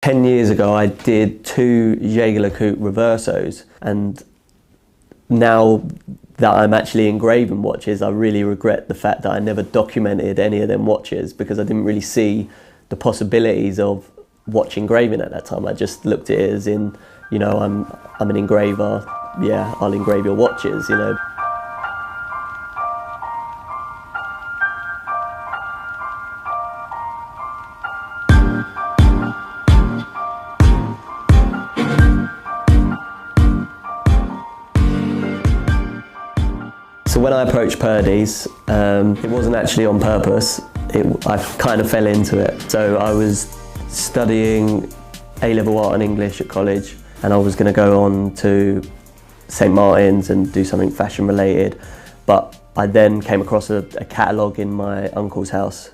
10 years ago I did 2 Jaeger-LeCoultre Reversos, and now that I'm actually engraving watches, I really regret the fact that I never documented any of them watches, because I didn't really see the possibilities of watch engraving at that time. I just looked at it as in, you know, I'm an engraver, yeah, I'll engrave your watches, you know. So when I approached Purdy's, it wasn't actually on purpose. I kind of fell into it. So I was studying A-level art and English at college, and I was going to go on to St. Martin's and do something fashion related. But I then came across a catalogue in my uncle's house,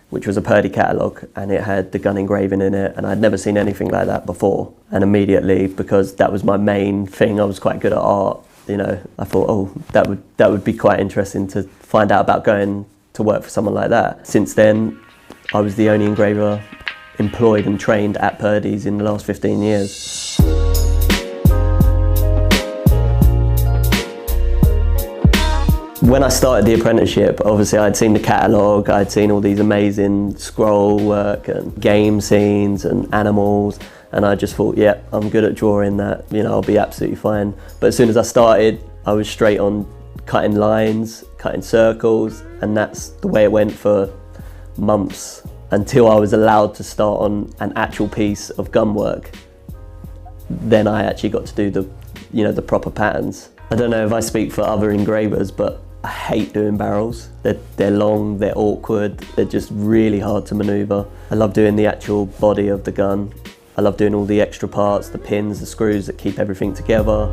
which was a Purdy catalogue, and it had the gun engraving in it, and I'd never seen anything like that before. And immediately, because that was my main thing, I was quite good at art, you know, I thought, oh, that would be quite interesting to find out about going to work for someone like that. Since then, I was the only engraver employed and trained at Purdy's in the last 15 years. When I started the apprenticeship, obviously I'd seen the catalogue, I'd seen all these amazing scroll work and game scenes and animals, and I just thought, yeah, I'm good at drawing that, you know, I'll be absolutely fine. But as soon as I started, I was straight on cutting lines, cutting circles, and that's the way it went for months, until I was allowed to start on an actual piece of gun work. Then I actually got to do the, you know, the proper patterns. I don't know if I speak for other engravers, but I hate doing barrels. They're long, they're awkward, they're just really hard to maneuver. I love doing the actual body of the gun. I love doing all the extra parts, the pins, the screws that keep everything together.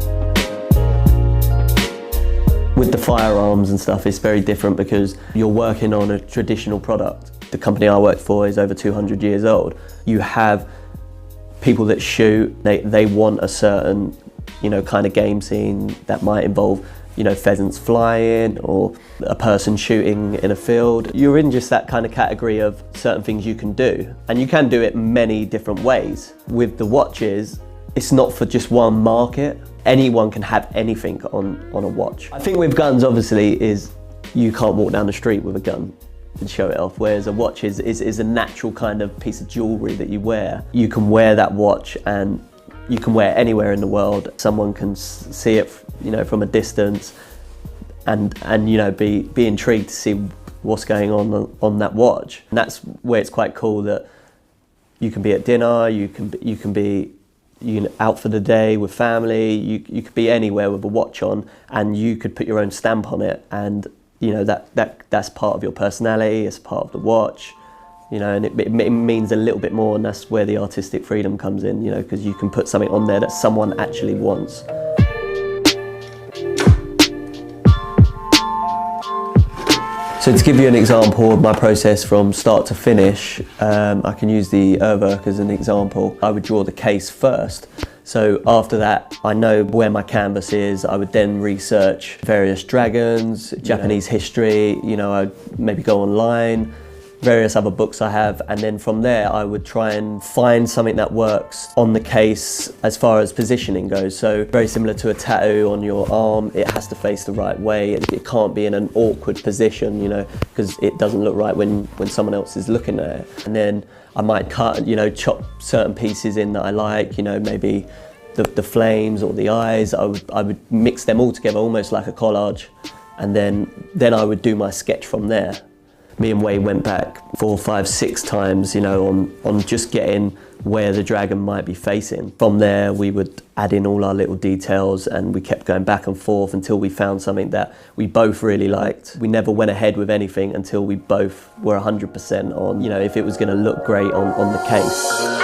With the firearms and stuff, it's very different because you're working on a traditional product. The company I work for is over 200 years old. You have people that shoot, they want a certain, you know, kind of game scene that might involve, you know, pheasants flying or a person shooting in a field. You're in just that kind of category of certain things you can do, and you can do it many different ways. With the watches, it's not for just one market. Anyone can have anything on a watch. I think with guns, obviously, is you can't walk down the street with a gun and show it off, whereas a watch is a natural kind of piece of jewellery that you wear. You can wear that watch and you can wear it anywhere in the world. Someone can see it, you know, from a distance and you know, be intrigued to see what's going on that watch. And that's where it's quite cool that you can be at dinner, you can be out for the day with family, you could be anywhere with a watch on, and you could put your own stamp on it, and you know, that's part of your personality, it's part of the watch, you know, and it means a little bit more, and that's where the artistic freedom comes in, you know, because you can put something on there that someone actually wants. So to give you an example of my process from start to finish, I can use the URWERK as an example. I would draw the case first. So after that, I know where my canvas is. I would then research various dragons, Japanese history, you know, I'd maybe go online, various other books I have, and then from there I would try and find something that works on the case as far as positioning goes. So very similar to a tattoo on your arm, it has to face the right way. It can't be in an awkward position, you know, because it doesn't look right when someone else is looking at it. And then I might cut, you know, chop certain pieces in that I like, you know, maybe the flames or the eyes. I would mix them all together almost like a collage, and then I would do my sketch from there. Me and Wade went back 4, 5, 6 times, you know, on just getting where the dragon might be facing. From there, we would add in all our little details, and we kept going back and forth until we found something that we both really liked. We never went ahead with anything until we both were 100% on, you know, if it was going to look great on the case.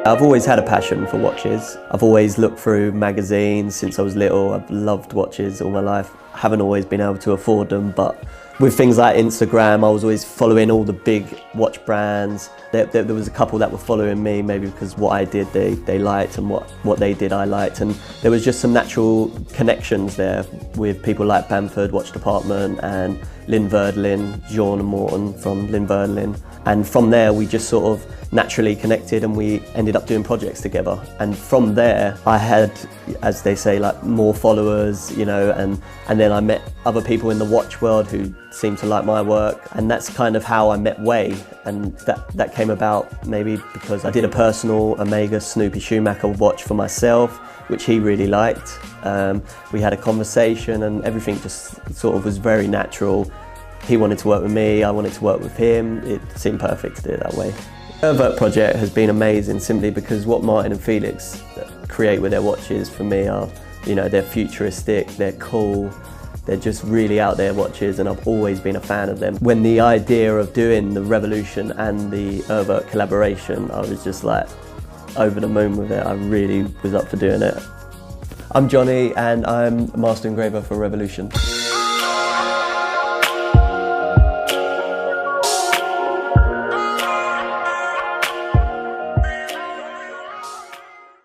I've always had a passion for watches. I've always looked through magazines since I was little. I've loved watches all my life. I haven't always been able to afford them, but with things like Instagram, I was always following all the big watch brands. There was a couple that were following me, maybe because what I did they liked, and what they did I liked. And there was just some natural connections there with people like Bamford Watch Department and Lynn Verdlin, Jean and Morton from Lynn Verdlin. And from there we just sort of naturally connected and we ended up doing projects together. And from there I had, as they say, like more followers, you know, and then I met other people in the watch world who seemed to like my work. And that's kind of how I met Way. And that came about maybe because I did a personal Omega Snoopy Schumacher watch for myself, which he really liked. We had a conversation and everything just sort of was very natural. He wanted to work with me, I wanted to work with him. It seemed perfect to do it that way. The URWERK project has been amazing simply because what Martin and Felix create with their watches for me are, you know, they're futuristic, they're cool, they're just really out there watches, and I've always been a fan of them. When the idea of doing the Revolution and the URWERK collaboration, I was just like over the moon with it. I really was up for doing it. I'm Johnny and I'm Master Engraver for Revolution.